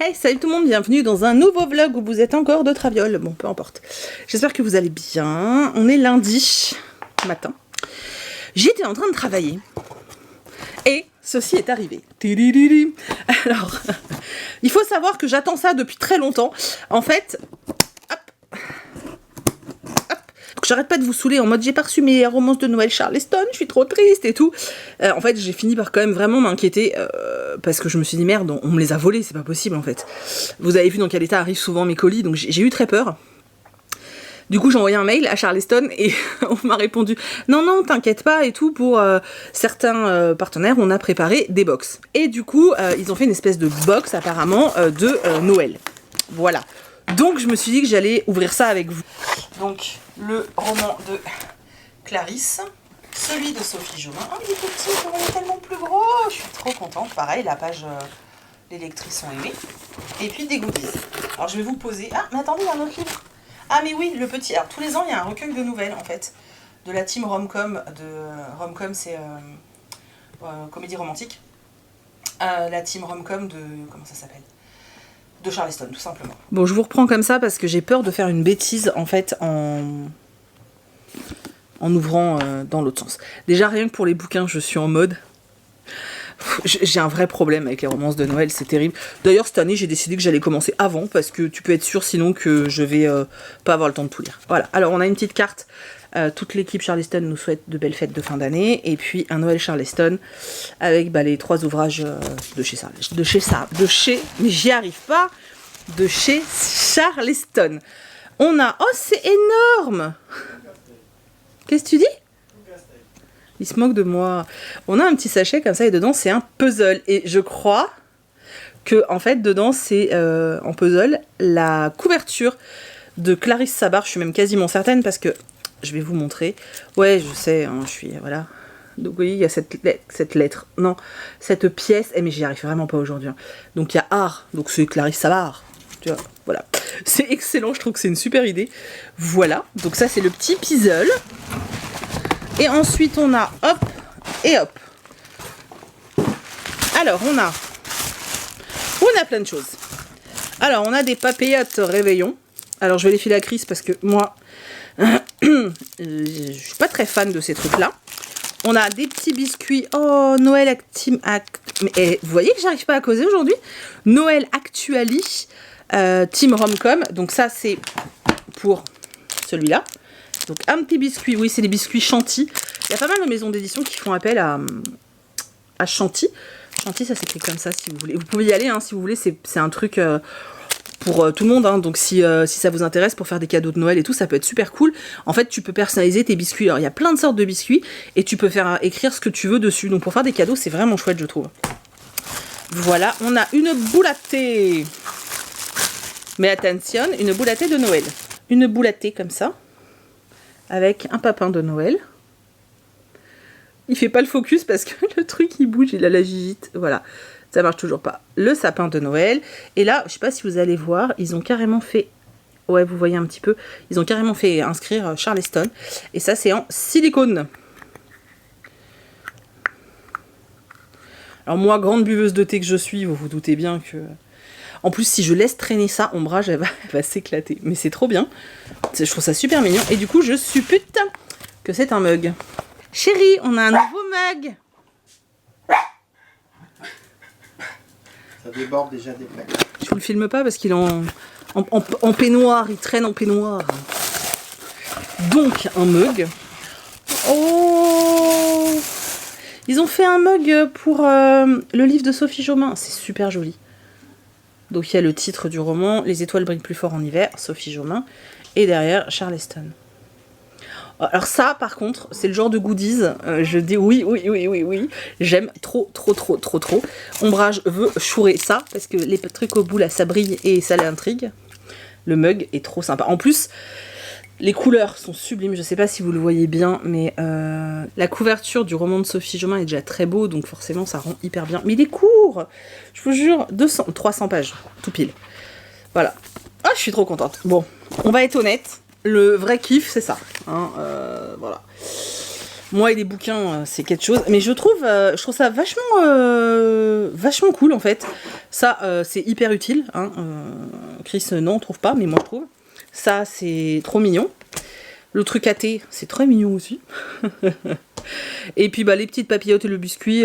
Hey, salut tout le monde, bienvenue dans un nouveau vlog où vous êtes encore de Traviole. Bon, peu importe. J'espère que vous allez bien. On est lundi matin. J'étais en train de travailler. Et ceci est arrivé. Alors, il faut savoir que j'attends ça depuis très longtemps. En fait, j'arrête pas de vous saouler en mode j'ai pas reçu mes romances de Noël Charleston, je suis trop triste et tout. En fait, j'ai fini par quand même vraiment m'inquiéter parce que je me suis dit merde, on me les a volés, c'est pas possible en fait. Vous avez vu dans quel état arrivent souvent mes colis, donc j'ai eu très peur. Du coup, j'ai envoyé un mail à Charleston et on m'a répondu non, t'inquiète pas et tout, pour certains partenaires, on a préparé des box. Et du coup, ils ont fait une espèce de box apparemment de Noël. Voilà. Donc, je me suis dit que j'allais ouvrir ça avec vous. Donc, le roman de Clarisse, celui de Sophie Jomain. Oh, il est tout petit, il est tellement plus gros. Je suis trop contente. Pareil, la page, les lectrices sont aimées. Et puis des goodies. Alors, je vais vous poser. Ah, mais attendez, il y a un autre livre. Ah, mais oui, le petit. Alors, tous les ans, il y a un recueil de nouvelles, en fait, de la team Romcom. Romcom, c'est comédie romantique. La team Romcom de. Comment ça s'appelle ? De Charleston, tout simplement. Bon, je vous reprends comme ça parce que j'ai peur de faire une bêtise en fait en ouvrant dans l'autre sens. Déjà, rien que pour les bouquins, je suis en mode. J'ai un vrai problème avec les romances de Noël, c'est terrible. D'ailleurs, cette année, j'ai décidé que j'allais commencer avant parce que tu peux être sûr sinon que je vais pas avoir le temps de tout lire. Voilà, alors on a une petite carte. Toute l'équipe Charleston nous souhaite de belles fêtes de fin d'année. Et puis un Noël Charleston avec les 3 ouvrages de chez mais j'y arrive pas, de chez Charleston. On a, oh c'est énorme. Qu'est-ce que tu dis? Il se moque de moi. On a un petit sachet comme ça et dedans c'est un puzzle. Et je crois que en fait dedans c'est en puzzle la couverture de Clarisse Sabart. Je suis même quasiment certaine parce que je vais vous montrer. Ouais, je sais, hein, je suis... Voilà. Donc, vous voyez, il y a cette lettre. Non, cette pièce. Mais j'y arrive vraiment pas aujourd'hui. Hein. Donc, il y a art. Donc, c'est Clarisse Sabart. Tu vois, voilà. C'est excellent. Je trouve que c'est une super idée. Voilà. Donc, ça, c'est le petit puzzle. Et ensuite, on a hop et hop. Alors, on a plein de choses. Alors, on a des papillotes réveillon. Alors, je vais les filer à Chris parce que moi... je suis pas très fan de ces trucs là. On a des petits biscuits. Oh, Noël Team Act. Mais vous voyez que j'arrive pas à causer aujourd'hui. Noël Actuali Team Romcom. Donc ça c'est pour celui-là. Donc un petit biscuit. Oui, c'est des biscuits Chanty. Il y a pas mal de maisons d'édition qui font appel à Chanty. Chanty, ça s'écrit comme ça si vous voulez. Vous pouvez y aller hein, si vous voulez. C'est un truc pour tout le monde, hein. Donc si ça vous intéresse pour faire des cadeaux de Noël et tout, ça peut être super cool. En fait, tu peux personnaliser tes biscuits. Alors, il y a plein de sortes de biscuits et tu peux faire écrire ce que tu veux dessus. Donc, pour faire des cadeaux, c'est vraiment chouette, je trouve. Voilà, on a une boulatée. Mais attention, une boulatée de Noël. Une boulatée comme ça, avec un papin de Noël. Il fait pas le focus parce que le truc, il bouge, il a la gigite. Voilà. Ça marche toujours pas. Le sapin de Noël. Et là, je sais pas si vous allez voir, ils ont carrément fait... Ouais, vous voyez un petit peu. Ils ont carrément fait inscrire Charleston. Et ça, c'est en silicone. Alors moi, grande buveuse de thé que je suis, vous vous doutez bien que... En plus, si je laisse traîner ça, Ombrage, elle va s'éclater. Mais c'est trop bien. Je trouve ça super mignon. Et du coup, je suppute que c'est un mug. Chérie, on a un nouveau mug. Ça déborde déjà des plaques. Je vous le filme pas parce qu'il est en peignoir, il traîne en peignoir. Donc un mug. Oh, ils ont fait un mug pour le livre de Sophie Jomain. C'est super joli. Donc il y a le titre du roman, Les étoiles brillent plus fort en hiver, Sophie Jomain. Et derrière, Charleston. Alors ça, par contre, c'est le genre de goodies, je dis oui, j'aime trop. Ombrage veut chourer ça, parce que les trucs au bout, là, ça brille et ça l'intrigue. Le mug est trop sympa. En plus, les couleurs sont sublimes, je sais pas si vous le voyez bien, mais la couverture du roman de Sophie Jomain est déjà très beau, donc forcément, ça rend hyper bien. Mais il est court, je vous jure, 300 pages, tout pile. Voilà. Ah, je suis trop contente. Bon, on va être honnête. Le vrai kiff, c'est ça. Hein, voilà. Moi et les bouquins, c'est quelque chose. Mais je trouve ça vachement cool, en fait. Ça, c'est hyper utile. Hein. Chris, non, trouve pas, mais moi je trouve. Ça, c'est trop mignon. Le truc à thé, c'est très mignon aussi. Et puis, bah, les petites papillotes et le biscuit,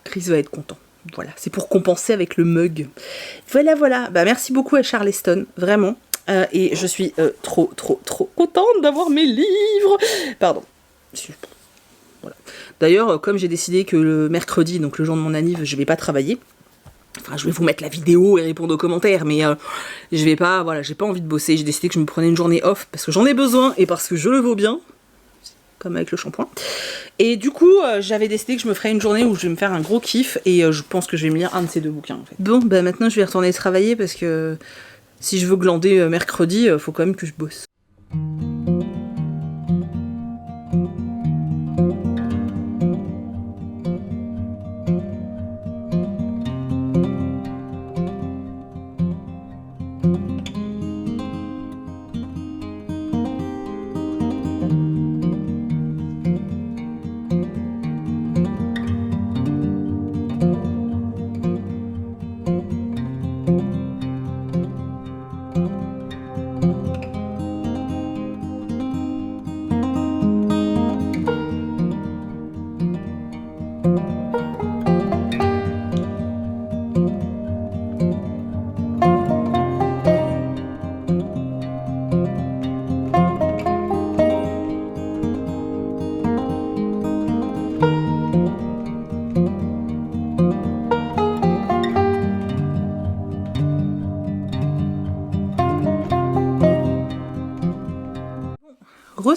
Chris va être content. Voilà, c'est pour compenser avec le mug. Voilà, voilà. Bah, merci beaucoup à Charleston, vraiment. Et je suis trop contente d'avoir mes livres. Pardon. Voilà. D'ailleurs, comme j'ai décidé que le mercredi, donc le jour de mon anniv, je vais pas travailler. Enfin, je vais vous mettre la vidéo et répondre aux commentaires, mais je vais pas, voilà, j'ai pas envie de bosser. J'ai décidé que je me prenais une journée off parce que j'en ai besoin et parce que je le vaux bien. Comme avec le shampoing. Et du coup, j'avais décidé que je me ferais une journée où je vais me faire un gros kiff et je pense que je vais me lire un de ces 2 bouquins en fait. Bon, bah maintenant je vais retourner travailler parce que si je veux glander mercredi, faut quand même que je bosse.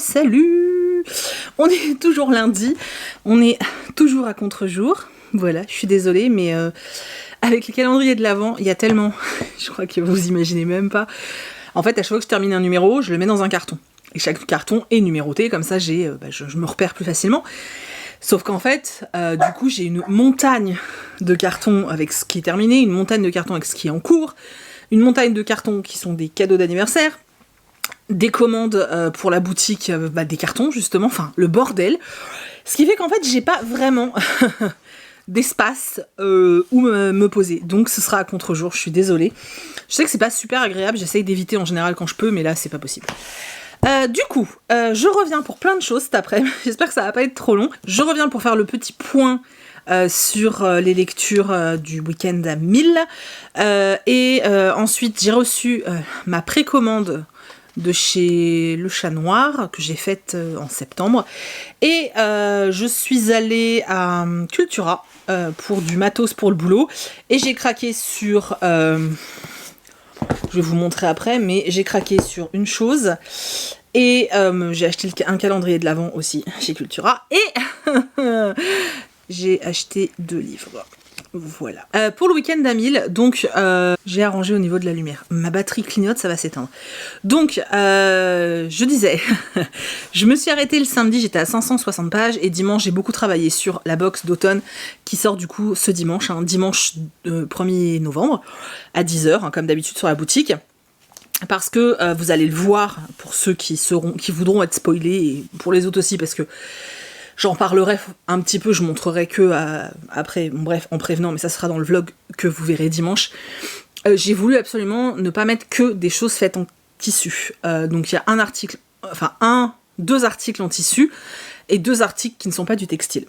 Salut! On est toujours lundi, on est toujours à contre-jour. Voilà, je suis désolée, mais avec le calendrier de l'Avent, il y a tellement, je crois que vous imaginez même pas. En fait, à chaque fois que je termine un numéro, je le mets dans un carton. Et chaque carton est numéroté, comme ça je me repère plus facilement. Sauf qu'en fait, du coup, j'ai une montagne de cartons avec ce qui est terminé, une montagne de cartons avec ce qui est en cours, une montagne de cartons qui sont des cadeaux d'anniversaire, des commandes pour la boutique, des cartons justement, enfin le bordel. Ce qui fait qu'en fait j'ai pas vraiment d'espace où me poser. Donc ce sera à contre-jour, je suis désolée. Je sais que c'est pas super agréable, j'essaye d'éviter en général quand je peux, mais là c'est pas possible. Du coup, je reviens pour plein de choses cet après. J'espère que ça va pas être trop long. Je reviens pour faire le petit point sur les lectures du week-end à 1000. Et ensuite j'ai reçu ma précommande de chez Le Chat Noir, que j'ai faite en septembre. Et je suis allée à Cultura pour du matos pour le boulot. Et j'ai craqué sur... je vais vous montrer après, mais j'ai craqué sur une chose. Et j'ai acheté un calendrier de l'Avent aussi chez Cultura. Et j'ai acheté 2 livres. Voilà. Pour le week-end à 1000, donc j'ai arrangé au niveau de la lumière. Ma batterie clignote, ça va s'éteindre. Donc, je disais, je me suis arrêtée le samedi, j'étais à 560 pages, et dimanche, j'ai beaucoup travaillé sur la box d'automne qui sort du coup ce dimanche, dimanche 1er novembre, à 10h, comme d'habitude sur la boutique. Parce que vous allez le voir pour ceux qui voudront être spoilés, et pour les autres aussi, parce que j'en parlerai un petit peu, je montrerai que après, bon, bref, en prévenant, mais ça sera dans le vlog que vous verrez dimanche. J'ai voulu absolument ne pas mettre que des choses faites en tissu. Donc il y a 2 articles en tissu et 2 articles qui ne sont pas du textile.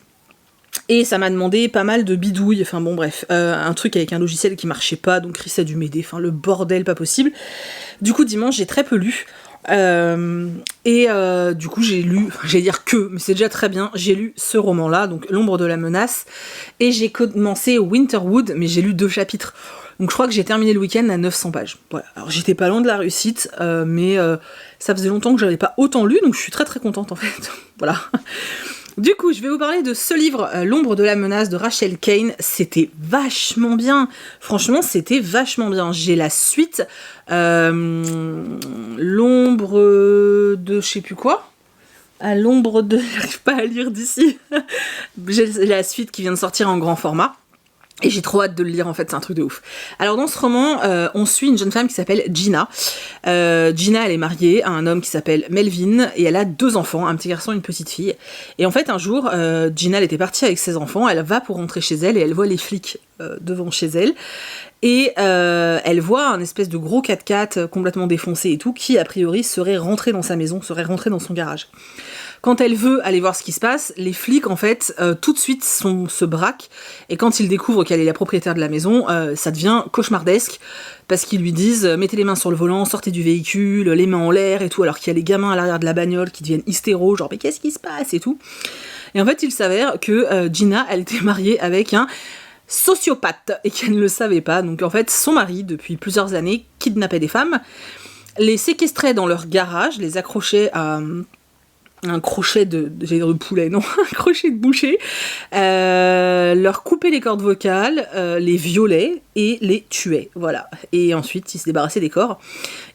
Et ça m'a demandé pas mal de bidouilles, enfin bon bref, un truc avec un logiciel qui marchait pas, donc Chris a dû m'aider, enfin le bordel pas possible. Du coup dimanche j'ai très peu lu. Du coup j'ai lu, j'allais dire que, mais c'est déjà très bien, j'ai lu ce roman-là, donc L'ombre de la menace, et j'ai commencé Winterwood, mais j'ai lu 2 chapitres. Donc je crois que j'ai terminé le week-end à 900 pages. Voilà. Alors j'étais pas loin de la réussite, mais ça faisait longtemps que j'avais pas autant lu, donc je suis très très contente en fait. Voilà. Du coup, je vais vous parler de ce livre, L'ombre de la menace de Rachel Caine. C'était vachement bien. Franchement, c'était vachement bien. J'ai la suite. L'ombre de je sais plus quoi. À l'ombre de... J'arrive pas à lire d'ici. J'ai la suite qui vient de sortir en grand format. Et j'ai trop hâte de le lire, en fait, c'est un truc de ouf. Alors dans ce roman, on suit une jeune femme qui s'appelle Gina. Gina, elle est mariée à un homme qui s'appelle Melvin, et elle a 2 enfants, un petit garçon et une petite fille. Et en fait, un jour, Gina, elle était partie avec ses enfants, elle va pour rentrer chez elle, et elle voit les flics devant chez elle. Et elle voit un espèce de gros 4x4 complètement défoncé et tout, qui a priori serait rentré dans sa maison, serait rentré dans son garage. Quand elle veut aller voir ce qui se passe, les flics, en fait, tout de suite se braquent, et quand ils découvrent qu'elle est la propriétaire de la maison, ça devient cauchemardesque, parce qu'ils lui disent « mettez les mains sur le volant, sortez du véhicule, les mains en l'air et tout », alors qu'il y a les gamins à l'arrière de la bagnole qui deviennent hystéros, genre « mais qu'est-ce qui se passe ?» et tout. Et en fait, il s'avère que Gina, elle était mariée avec un sociopathe, et qu'elle ne le savait pas. Donc en fait, son mari, depuis plusieurs années, kidnappait des femmes, les séquestrait dans leur garage, les accrochait à un crochet j'allais dire de poulet, non, un crochet de boucher, leur coupait les cordes vocales, les violait et les tuait, voilà. Et ensuite, il se débarrassait des corps.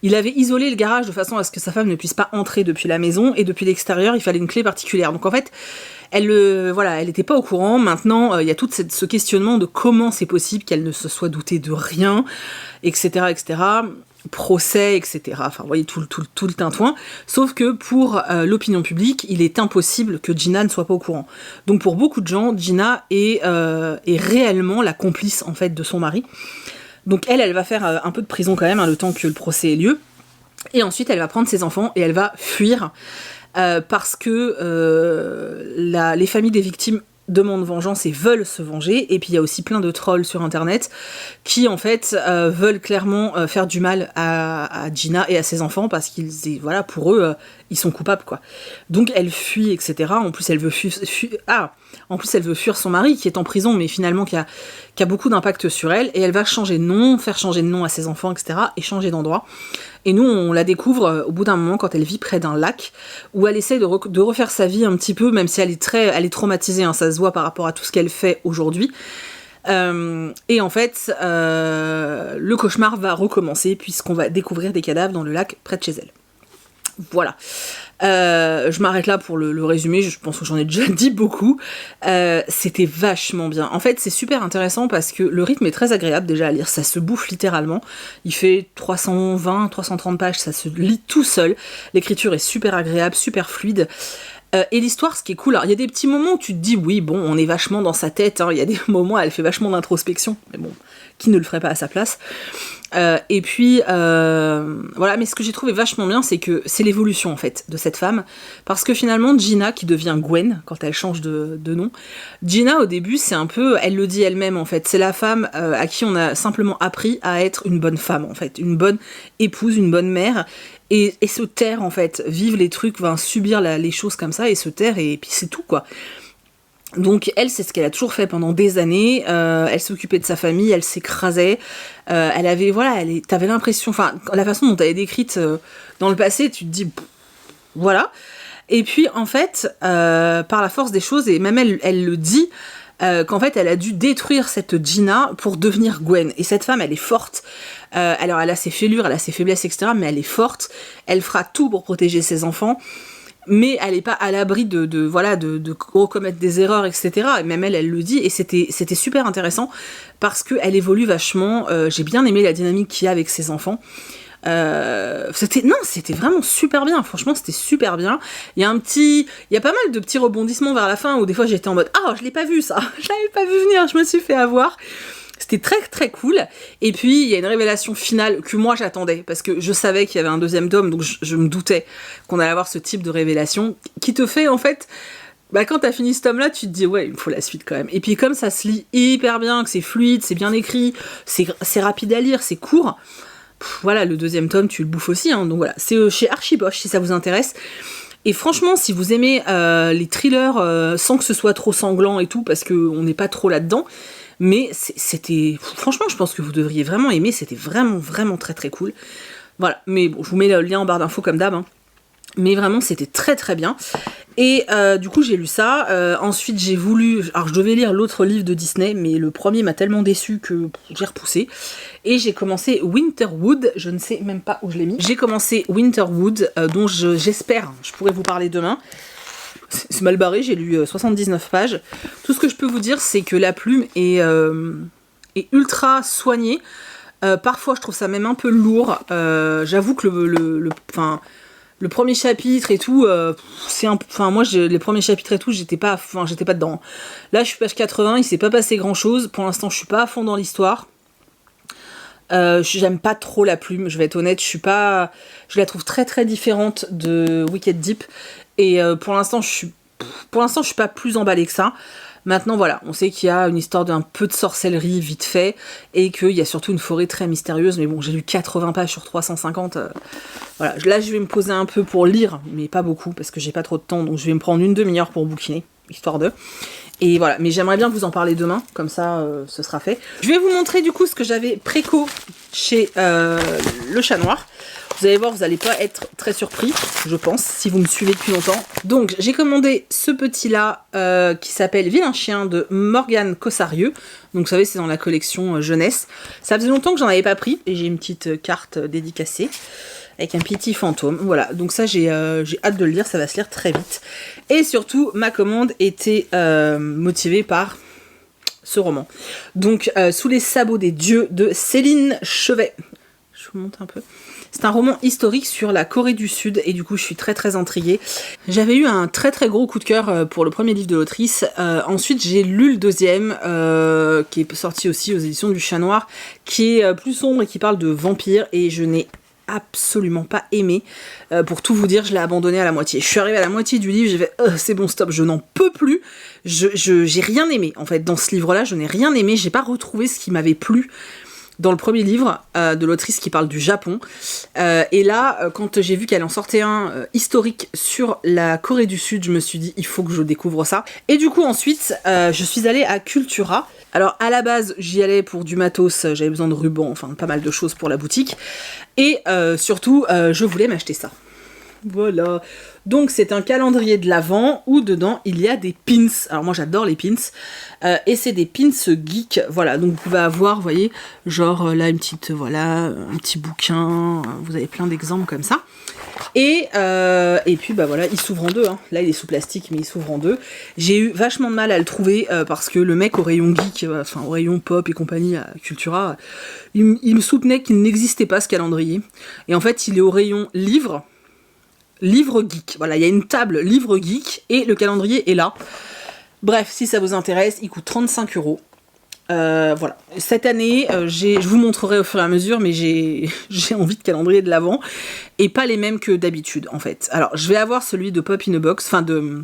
Il avait isolé le garage de façon à ce que sa femme ne puisse pas entrer depuis la maison, et depuis l'extérieur, il fallait une clé particulière. Donc en fait, elle était pas au courant. Maintenant, il y a tout ce questionnement de comment c'est possible qu'elle ne se soit doutée de rien, etc., etc., procès, etc. Enfin, vous voyez, tout le tintouin. Sauf que pour l'opinion publique, il est impossible que Gina ne soit pas au courant. Donc pour beaucoup de gens, Gina est réellement la complice, en fait, de son mari. Donc elle va faire un peu de prison quand même, le temps que le procès ait lieu. Et ensuite, elle va prendre ses enfants et elle va fuir parce que les familles des victimes demandent vengeance et veulent se venger, et puis il y a aussi plein de trolls sur internet qui en fait veulent clairement faire du mal à Gina et à ses enfants, parce qu'ils, voilà, pour eux ils sont coupables, quoi. Donc elle fuit, etc. En plus elle veut fuir son mari qui est en prison, mais finalement qui a beaucoup d'impact sur elle, et elle va changer de nom, faire changer de nom à ses enfants, etc., et changer d'endroit. Et nous, on la découvre au bout d'un moment quand elle vit près d'un lac, où elle essaye de refaire sa vie un petit peu, même si elle est traumatisée, hein, ça se voit par rapport à tout ce qu'elle fait aujourd'hui. Et en fait, le cauchemar va recommencer, puisqu'on va découvrir des cadavres dans le lac près de chez elle. Voilà. Je m'arrête là pour le résumé, je pense que j'en ai déjà dit beaucoup. C'était vachement bien. En fait, c'est super intéressant parce que le rythme est très agréable déjà à lire, ça se bouffe littéralement. Il fait 320, 330 pages, ça se lit tout seul. L'écriture est super agréable, super fluide. Et l'histoire, ce qui est cool, alors il y a des petits moments où tu te dis, oui, bon, on est vachement dans sa tête, hein. Il y a des moments où elle fait vachement d'introspection, mais bon, qui ne le ferait pas à sa place. Et puis, voilà, mais ce que j'ai trouvé vachement bien, c'est que c'est l'évolution, en fait, de cette femme, parce que finalement, Gina, qui devient Gwen, quand elle change de nom, Gina, au début, c'est un peu, elle le dit elle-même, en fait, c'est la femme à qui on a simplement appris à être une bonne femme, en fait, une bonne épouse, une bonne mère, et se taire, en fait, vivre les trucs, subir les choses comme ça, et se taire, et puis c'est tout, quoi. Donc elle, c'est ce qu'elle a toujours fait pendant des années, elle s'occupait de sa famille, elle s'écrasait, elle avait, voilà, t'avais l'impression, enfin, la façon dont elle est décrite dans le passé, tu te dis, voilà. Et puis, en fait, par la force des choses, et même elle le dit, qu'en fait, elle a dû détruire cette Gina pour devenir Gwen. Et cette femme, elle est forte. Alors, elle a ses fêlures, elle a ses faiblesses, etc., mais elle est forte, elle fera tout pour protéger ses enfants. Mais elle est pas à l'abri de recommettre des erreurs, etc. Et même elle le dit, et c'était super intéressant, parce qu'elle évolue vachement. J'ai bien aimé la dynamique qu'il y a avec ses enfants. C'était vraiment super bien, franchement c'était super bien. Il y a pas mal de petits rebondissements vers la fin, où des fois j'étais en mode, je l'ai pas vu ça, je l'avais pas vu venir, je me suis fait avoir. C'était très très cool. Et puis il y a une révélation finale que moi j'attendais, parce que je savais qu'il y avait un deuxième tome, donc je me doutais qu'on allait avoir ce type de révélation qui te fait en fait, quand t'as fini ce tome là, tu te dis ouais, il me faut la suite quand même. Et puis comme ça se lit hyper bien, que c'est fluide, c'est bien écrit, c'est rapide à lire, c'est court, voilà, le deuxième tome tu le bouffes aussi, hein. Donc voilà, c'est chez Archiboche si ça vous intéresse. Et franchement, si vous aimez les thrillers sans que ce soit trop sanglant et tout, parce qu'on n'est pas trop là-dedans, mais c'était... Franchement, je pense que vous devriez vraiment aimer, c'était vraiment, vraiment très très cool. Voilà, mais bon, je vous mets le lien en barre d'infos comme d'hab, hein. Mais vraiment, c'était très très bien. Et du coup, j'ai lu ça. Ensuite, j'ai voulu... Alors, je devais lire l'autre livre de Disney, mais le premier m'a tellement déçu que j'ai repoussé. Et j'ai commencé Winterwood, je ne sais même pas où je l'ai mis. J'ai commencé Winterwood, dont j'espère, je pourrais vous parler demain. C'est mal barré, j'ai lu 79 pages. Tout ce que je peux vous dire, c'est que la plume est est ultra soigné. Parfois, je trouve ça même un peu lourd. J'avoue que le premier chapitre et tout, moi, les premiers chapitres et tout, j'étais pas dedans. Là, je suis page 80, il s'est pas passé grand-chose. Pour l'instant, je suis pas à fond dans l'histoire. J'aime pas trop la plume, je vais être honnête, je la trouve très très différente de Wicked Deep. Et pour l'instant, je suis pas plus emballée que ça. Maintenant, voilà, on sait qu'il y a une histoire d'un peu de sorcellerie vite fait, et qu'il y a surtout une forêt très mystérieuse, mais bon, j'ai lu 80 pages sur 350, voilà, là je vais me poser un peu pour lire, mais pas beaucoup, parce que j'ai pas trop de temps, donc je vais me prendre une demi-heure pour bouquiner, histoire de... Et voilà, mais j'aimerais bien vous en parler demain, comme ça ce sera fait. Je vais vous montrer du coup ce que j'avais préco chez le Chat Noir. Vous allez voir, vous n'allez pas être très surpris, je pense, si vous me suivez depuis longtemps. Donc j'ai commandé ce petit-là qui s'appelle Vilain Chien de Morgane Cossarieux. Donc vous savez, c'est dans la collection jeunesse. Ça faisait longtemps que j'en avais pas pris, et j'ai une petite carte dédicacée avec un petit fantôme. Voilà, donc ça j'ai hâte de le lire, ça va se lire très vite. Et surtout, ma commande était motivée par ce roman. Donc, Sous les sabots des dieux de Céline Chevet. Je vous montre un peu. C'est un roman historique sur la Corée du Sud et du coup je suis très très intriguée. J'avais eu un très très gros coup de cœur pour le premier livre de l'autrice. Ensuite j'ai lu le deuxième qui est sorti aussi aux éditions du Chat Noir, qui est plus sombre et qui parle de vampires, et je n'ai absolument pas aimé. Pour tout vous dire, je l'ai abandonné à la moitié. Je suis arrivée à la moitié du livre, j'ai fait c'est bon, stop, je n'en peux plus. J'ai rien aimé en fait dans ce livre-là, je n'ai rien aimé, j'ai pas retrouvé ce qui m'avait plu dans le premier livre de l'autrice qui parle du Japon. Et là, quand j'ai vu qu'elle en sortait un historique sur la Corée du Sud, je me suis dit, il faut que je découvre ça. Et du coup, ensuite, je suis allée à Cultura. Alors, à la base, j'y allais pour du matos, j'avais besoin de rubans, enfin, pas mal de choses pour la boutique. Et surtout, je voulais m'acheter ça. Voilà. Donc c'est un calendrier de l'Avent où dedans il y a des pins. Alors moi j'adore les pins. Et c'est des pins geek. Voilà, donc vous pouvez avoir, vous voyez, genre là une petite, voilà, un petit bouquin. Vous avez plein d'exemples comme ça. Et puis bah voilà, il s'ouvre en deux. Hein. Là il est sous plastique mais il s'ouvre en deux. J'ai eu vachement de mal à le trouver parce que le mec au rayon geek, enfin au rayon pop et compagnie à Cultura, il me soutenait qu'il n'existait pas ce calendrier. Et en fait il est au rayon livre geek. Voilà, il y a une table livre geek et le calendrier est là. Bref, si ça vous intéresse, il coûte 35 €. Voilà. Cette année, je vous montrerai au fur et à mesure, mais j'ai envie de calendrier de l'Avent et pas les mêmes que d'habitude en fait. Alors, je vais avoir celui de Pop in a Box, enfin de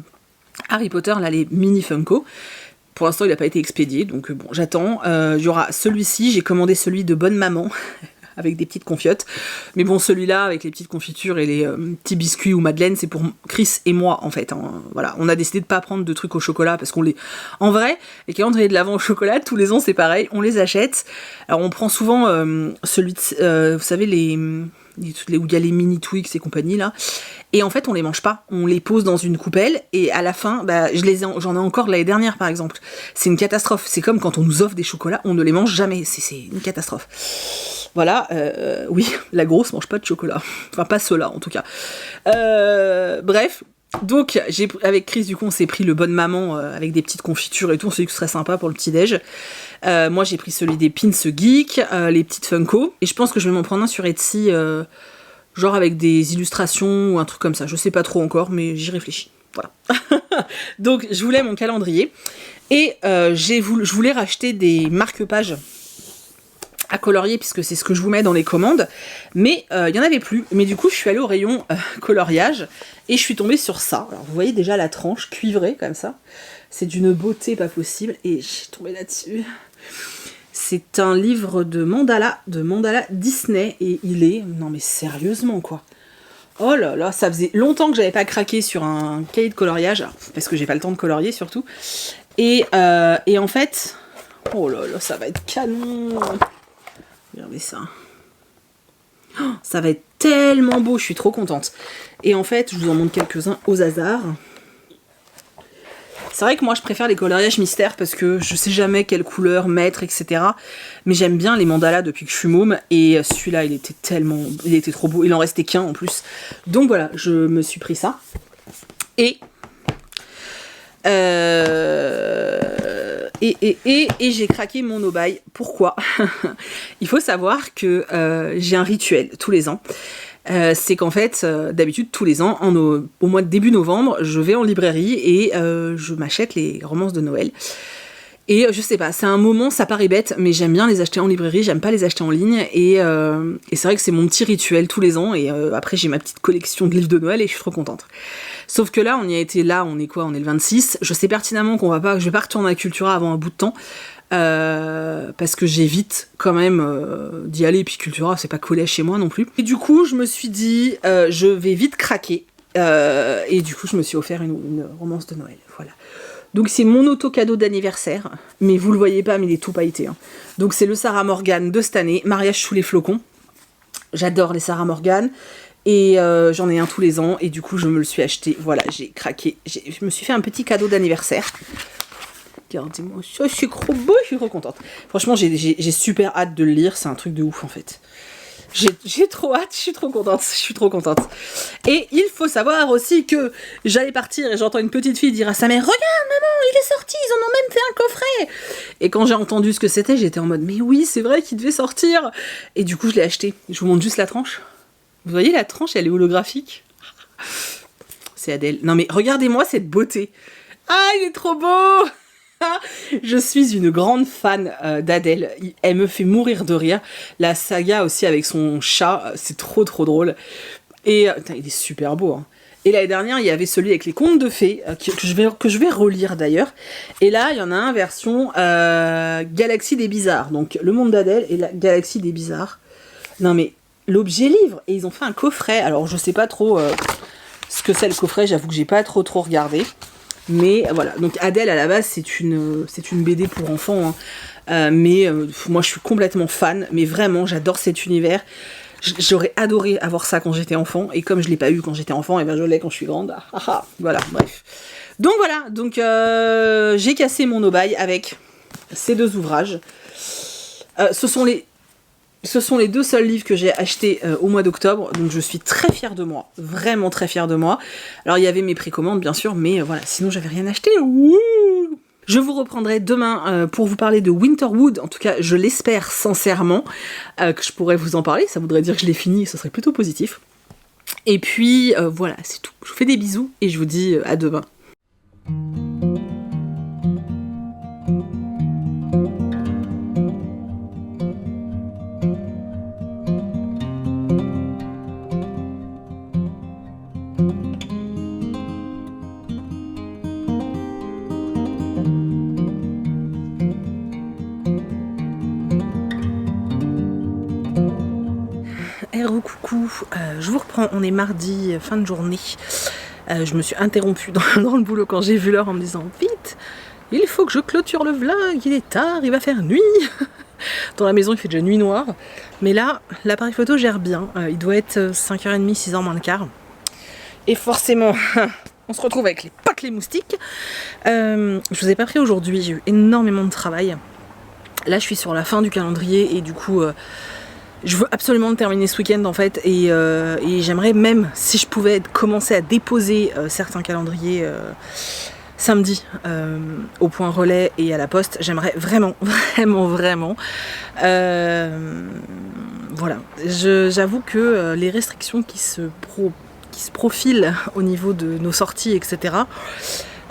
Harry Potter, là, les mini Funko. Pour l'instant, il n'a pas été expédié, donc bon, j'attends. Il y aura celui-ci, j'ai commandé celui de Bonne Maman. Avec des petites confiottes. Mais bon, celui-là, avec les petites confitures et les petits biscuits ou madeleines, c'est pour Chris et moi, en fait. Hein. Voilà, on a décidé de pas prendre de trucs au chocolat, parce qu'on les... En vrai, les calendriers de l'Avent au chocolat, tous les ans, c'est pareil, on les achète. Alors, on prend souvent celui de... vous savez, où il y a les mini Twix et compagnie, là. Et en fait, on les mange pas. On les pose dans une coupelle, et à la fin, bah, j'en ai encore l'année dernière, par exemple. C'est une catastrophe. C'est comme quand on nous offre des chocolats, on ne les mange jamais. C'est une catastrophe. Voilà, oui, la grosse mange pas de chocolat. Enfin, pas ceux-là, en tout cas. Bref, donc, avec Chris, du coup, on s'est pris le Bonne Maman avec des petites confitures et tout. On s'est dit que ce serait sympa pour le petit-déj. Moi, j'ai pris celui des Pins Geek, les petites Funko. Et je pense que je vais m'en prendre un sur Etsy, genre avec des illustrations ou un truc comme ça. Je sais pas trop encore, mais j'y réfléchis. Voilà. Donc, je voulais mon calendrier. Et je voulais racheter des marque-pages à colorier, puisque c'est ce que je vous mets dans les commandes, mais il y en avait plus. Mais du coup, je suis allée au rayon coloriage et je suis tombée sur ça. Alors, vous voyez déjà la tranche cuivrée comme ça. C'est d'une beauté pas possible et j'ai tombé là-dessus. C'est un livre de mandala Disney et il est... Non mais sérieusement quoi. Oh là là, ça faisait longtemps que j'avais pas craqué sur un cahier de coloriage, parce que j'ai pas le temps de colorier surtout. Et en fait... Oh là là, ça va être canon. Regardez ça. Oh, ça va être tellement beau, je suis trop contente. Et en fait, je vous en montre quelques-uns au hasard. C'est vrai que moi, je préfère les coloriages mystères parce que je sais jamais quelle couleur mettre, etc. Mais j'aime bien les mandalas depuis que je suis môme. Et celui-là, il était trop beau. Il en restait qu'un en plus. Donc voilà, je me suis pris ça. Et Et j'ai craqué mon no-buy. Pourquoi? Il faut savoir que j'ai un rituel tous les ans. C'est qu'en fait, d'habitude, tous les ans, au mois de début novembre, je vais en librairie et je m'achète les romances de Noël. Et je sais pas, c'est un moment, ça paraît bête, mais j'aime bien les acheter en librairie, j'aime pas les acheter en ligne. Et c'est vrai que c'est mon petit rituel tous les ans. Et après, j'ai ma petite collection de livres de Noël et je suis trop contente. Sauf que là, on y a été, là, on est quoi? On est le 26. Je sais pertinemment je vais pas retourner à Cultura avant un bout de temps. Parce que j'évite quand même d'y aller, et puis Cultura c'est pas collé chez moi non plus. Et du coup je me suis dit je vais vite craquer et du coup je me suis offert une romance de Noël, voilà. Donc c'est mon auto-cadeau d'anniversaire, mais vous le voyez pas, mais il est tout pailleté, hein. Donc c'est le Sarah Morgan de cette année, Mariage sous les flocons. J'adore les Sarah Morgan. Et j'en ai un tous les ans, et du coup je me le suis acheté, voilà, j'ai craqué, je me suis fait un petit cadeau d'anniversaire. Regardez-moi ça, c'est trop beau, je suis trop contente. Franchement, j'ai super hâte de le lire, c'est un truc de ouf en fait. J'ai trop hâte, je suis trop contente. Et il faut savoir aussi que j'allais partir et j'entends une petite fille dire à sa mère: regarde maman, il est sorti, ils en ont même fait un coffret. Et quand j'ai entendu ce que c'était, j'étais en mode mais oui, c'est vrai qu'il devait sortir. Et du coup, je l'ai acheté. Je vous montre juste la tranche. Vous voyez la tranche, elle est holographique. C'est Adèle. Non mais regardez-moi cette beauté. Ah, il est trop beau. Je suis une grande fan d'Adèle, elle me fait mourir de rire. La saga aussi avec son chat, c'est trop drôle. Et il est super beau, hein. Et l'année dernière, il y avait celui avec les contes de fées, que je vais relire d'ailleurs. Et là, il y en a un version Galaxie des Bizarres. Donc le monde d'Adèle et la Galaxie des Bizarres. Non mais, l'objet livre. Et ils ont fait un coffret. Alors je sais pas trop ce que c'est le coffret, j'avoue que j'ai pas trop regardé. Mais voilà, donc Adèle à la base c'est une BD pour enfants, hein. Mais moi je suis complètement fan, mais vraiment j'adore cet univers. J'aurais adoré avoir ça quand j'étais enfant, et comme je l'ai pas eu quand j'étais enfant, et ben je l'ai quand je suis grande. Voilà, bref. Donc voilà, j'ai cassé mon no-buy avec ces deux ouvrages. Ce sont les deux seuls livres que j'ai achetés au mois d'octobre, donc je suis très fière de moi, vraiment très fière de moi. Alors il y avait mes précommandes bien sûr, mais voilà, sinon j'avais rien acheté. Wouh! Je vous reprendrai demain pour vous parler de Winterwood, en tout cas je l'espère sincèrement que je pourrais vous en parler, ça voudrait dire que je l'ai fini, ce serait plutôt positif. Et puis voilà, c'est tout. Je vous fais des bisous et je vous dis à demain. Hello, coucou, je vous reprends, on est mardi, fin de journée. Je me suis interrompue dans le boulot quand j'ai vu l'heure en me disant vite, il faut que je clôture le vlog, il est tard, il va faire nuit. Dans la maison il fait déjà nuit noire, mais là l'appareil photo gère bien, il doit être 5h30, 6h moins le quart. Et forcément, on se retrouve avec les Pâques les moustiques. Je vous ai pas pris aujourd'hui, j'ai eu énormément de travail. Là je suis sur la fin du calendrier et du coup je veux absolument le terminer ce week-end en fait, et j'aimerais même, si je pouvais, commencer à déposer certains calendriers samedi au point relais et à la poste. J'aimerais vraiment. Voilà, j'avoue que les restrictions qui se profilent au niveau de nos sorties, etc.,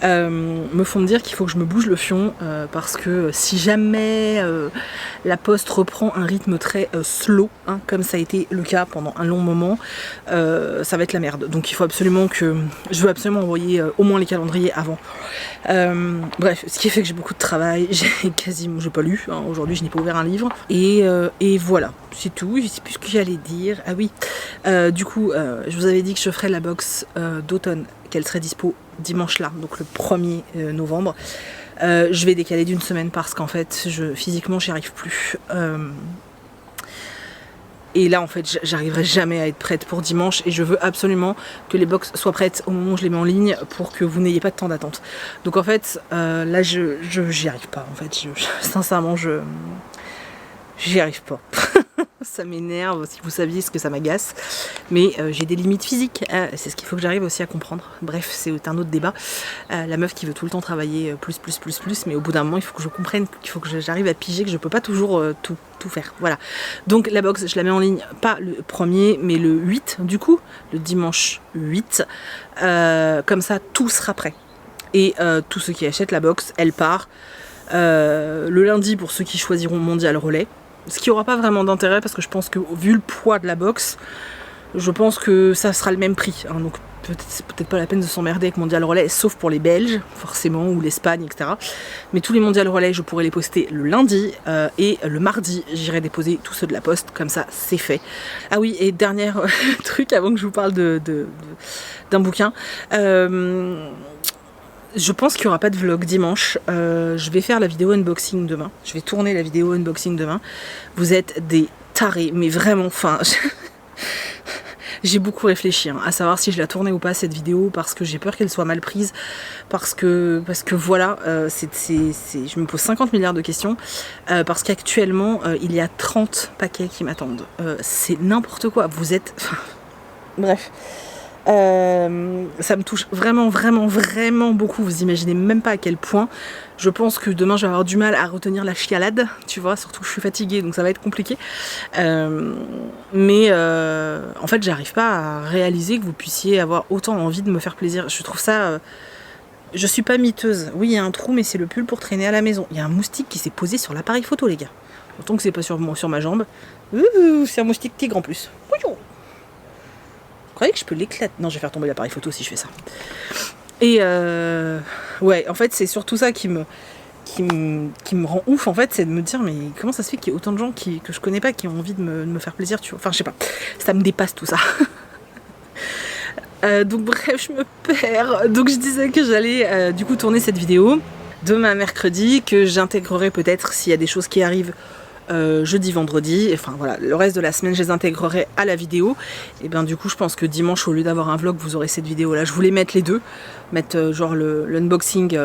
me font me dire qu'il faut que je me bouge le fion parce que si jamais la poste reprend un rythme très slow, hein, comme ça a été le cas pendant un long moment, ça va être la merde. Donc il faut absolument je veux absolument envoyer au moins les calendriers avant. Bref, ce qui fait que j'ai beaucoup de travail, j'ai pas lu, hein, aujourd'hui je n'ai pas ouvert un livre, et voilà, c'est tout. Je sais plus ce que j'allais dire. Ah oui, du coup je vous avais dit que je ferais la box d'automne, qu'elle serait dispo dimanche là, donc le 1er novembre. Je vais décaler d'une semaine parce qu'en fait physiquement j'y arrive plus, et là en fait j'arriverai jamais à être prête pour dimanche, et je veux absolument que les box soient prêtes au moment où je les mets en ligne pour que vous n'ayez pas de temps d'attente. Donc en fait là j'y arrive pas en fait, sincèrement j'y arrive pas. Ça m'énerve, si vous saviez ce que ça m'agace. Mais j'ai des limites physiques. C'est ce qu'il faut que j'arrive aussi à comprendre. Bref, c'est un autre débat. La meuf qui veut tout le temps travailler plus. Mais au bout d'un moment, il faut que je comprenne, qu'il faut que j'arrive à piger, que je peux pas toujours tout faire. Voilà. Donc la box, je la mets en ligne, pas le 1er, mais le 8 du coup. Le dimanche 8. Comme ça, tout sera prêt. Et tous ceux qui achètent la box, elle part le lundi pour ceux qui choisiront Mondial Relais. Ce qui n'aura pas vraiment d'intérêt parce que je pense que vu le poids de la box, je pense que ça sera le même prix. Hein, donc c'est peut-être pas la peine de s'emmerder avec Mondial Relais, sauf pour les Belges, forcément, ou l'Espagne, etc. Mais tous les Mondial Relais, je pourrai les poster le lundi et le mardi, j'irai déposer tous ceux de la poste, comme ça c'est fait. Ah oui, et dernier truc avant que je vous parle d'un bouquin. Je pense qu'il n'y aura pas de vlog dimanche. Je vais faire la vidéo unboxing demain. Je vais tourner la vidéo unboxing demain. Vous êtes des tarés, mais vraiment, enfin... J'ai beaucoup réfléchi à savoir si je la tournais ou pas cette vidéo parce que j'ai peur qu'elle soit mal prise. Parce que voilà, je me pose 50 milliards de questions. Parce qu'actuellement, il y a 30 paquets qui m'attendent. C'est n'importe quoi. Vous êtes... Bref... ça me touche vraiment beaucoup. Vous imaginez même pas à quel point. Je pense que demain je vais avoir du mal à retenir la chialade, tu vois, surtout que je suis fatiguée donc ça va être compliqué. Mais en fait j'arrive pas à réaliser que vous puissiez avoir autant envie de me faire plaisir. Je trouve ça... je suis pas miteuse. Oui, il y a un trou mais c'est le pull pour traîner à la maison. Il y a un moustique qui s'est posé sur l'appareil photo, les gars. Autant que c'est pas sur ma jambe. C'est un moustique tigre en plus. Vous croyez que je peux l'éclater? Non, je vais faire tomber l'appareil photo si je fais ça. Et ouais, en fait, c'est surtout ça qui me rend ouf, en fait, c'est de me dire, mais comment ça se fait qu'il y ait autant de gens que je connais pas qui ont envie de me faire plaisir, tu vois. Enfin, je sais pas, ça me dépasse tout ça. Donc bref, je me perds. Donc je disais que j'allais du coup tourner cette vidéo demain mercredi, que j'intégrerai peut-être s'il y a des choses qui arrivent jeudi, vendredi, enfin voilà, le reste de la semaine je les intégrerai à la vidéo. Et bien du coup je pense que dimanche, au lieu d'avoir un vlog, vous aurez cette vidéo là. Je voulais mettre les deux, mettre genre l'unboxing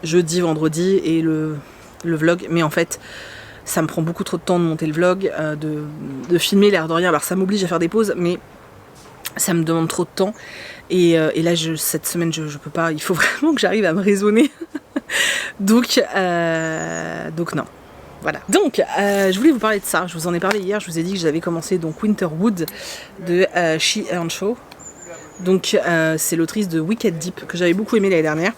jeudi, vendredi et le vlog, mais en fait ça me prend beaucoup trop de temps de monter le vlog, de filmer l'air de rien. Alors ça m'oblige à faire des pauses, mais ça me demande trop de temps. Et là cette semaine je peux pas, il faut vraiment que j'arrive à me raisonner. donc non. Voilà. Donc, je voulais vous parler de ça. Je vous en ai parlé hier. Je vous ai dit que j'avais commencé donc Winterwood de She Earnshaw. Donc, c'est l'autrice de Wicked Deep que j'avais beaucoup aimé l'année dernière.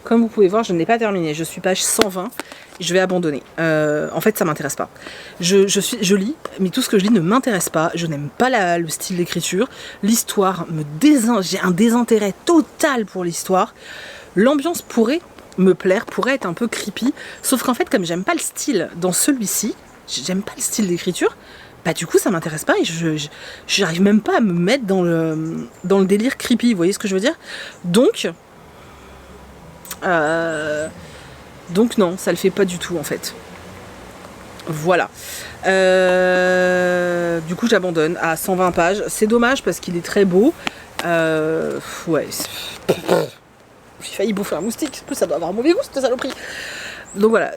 Comme vous pouvez voir, je ne l'ai pas terminé. Je suis page 120. Je vais abandonner. En fait, ça m'intéresse pas. Je lis, mais tout ce que je lis ne m'intéresse pas. Je n'aime pas le style d'écriture. L'histoire j'ai un désintérêt total pour l'histoire. L'ambiance pourrait me plaire, pourrait être un peu creepy, sauf qu'en fait comme j'aime pas le style dans celui-ci, j'aime pas le style d'écriture, bah du coup ça m'intéresse pas et j'arrive même pas à me mettre dans le délire creepy, vous voyez ce que je veux dire. Donc non, ça le fait pas du tout en fait. Voilà. Du coup j'abandonne à 120 pages, c'est dommage parce qu'il est très beau. Ouais. J'ai failli bouffer un moustique, ça doit avoir un mauvais goût cette saloperie. Donc voilà,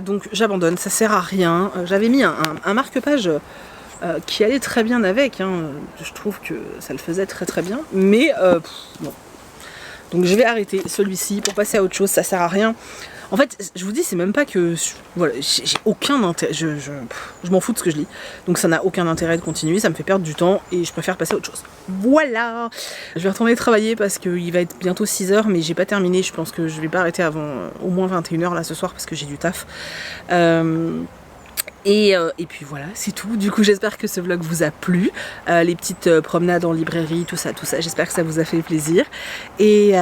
donc j'abandonne, ça sert à rien. J'avais mis un marque-page qui allait très bien avec, hein. Je trouve que ça le faisait très bien, mais bon. Donc je vais arrêter celui-ci pour passer à autre chose, ça sert à rien. En fait, je vous dis, c'est même pas que... Voilà, j'ai aucun intérêt. Je m'en fous de ce que je lis. Donc ça n'a aucun intérêt de continuer, ça me fait perdre du temps et je préfère passer à autre chose. Voilà. Je vais retourner travailler parce qu'il va être bientôt 6h, mais j'ai pas terminé. Je pense que je vais pas arrêter avant au moins 21h là ce soir parce que j'ai du taf. Et puis voilà, c'est tout. Du coup, j'espère que ce vlog vous a plu. Les petites promenades en librairie, tout ça, j'espère que ça vous a fait plaisir. Et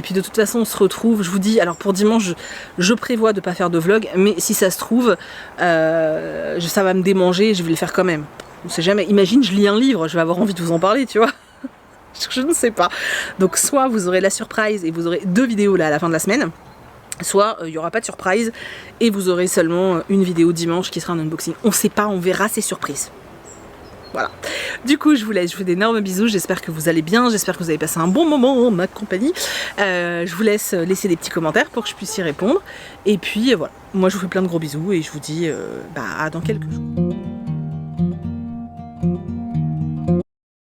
puis de toute façon, on se retrouve, je vous dis, alors pour dimanche, je prévois de ne pas faire de vlog, mais si ça se trouve, ça va me démanger, je vais le faire quand même. On sait jamais. Imagine, je lis un livre, je vais avoir envie de vous en parler, tu vois. Je ne sais pas. Donc soit vous aurez la surprise et vous aurez 2 vidéos là à la fin de la semaine, soit il n'y aura pas de surprise et vous aurez seulement une vidéo dimanche qui sera un unboxing. On sait pas, on verra, c'est surprise. Voilà. Du coup, je vous laisse, je vous fais d'énormes bisous, j'espère que vous allez bien, j'espère que vous avez passé un bon moment en ma compagnie. Je vous laisse laisser des petits commentaires pour que je puisse y répondre. Et puis voilà, moi je vous fais plein de gros bisous et je vous dis à dans quelques jours.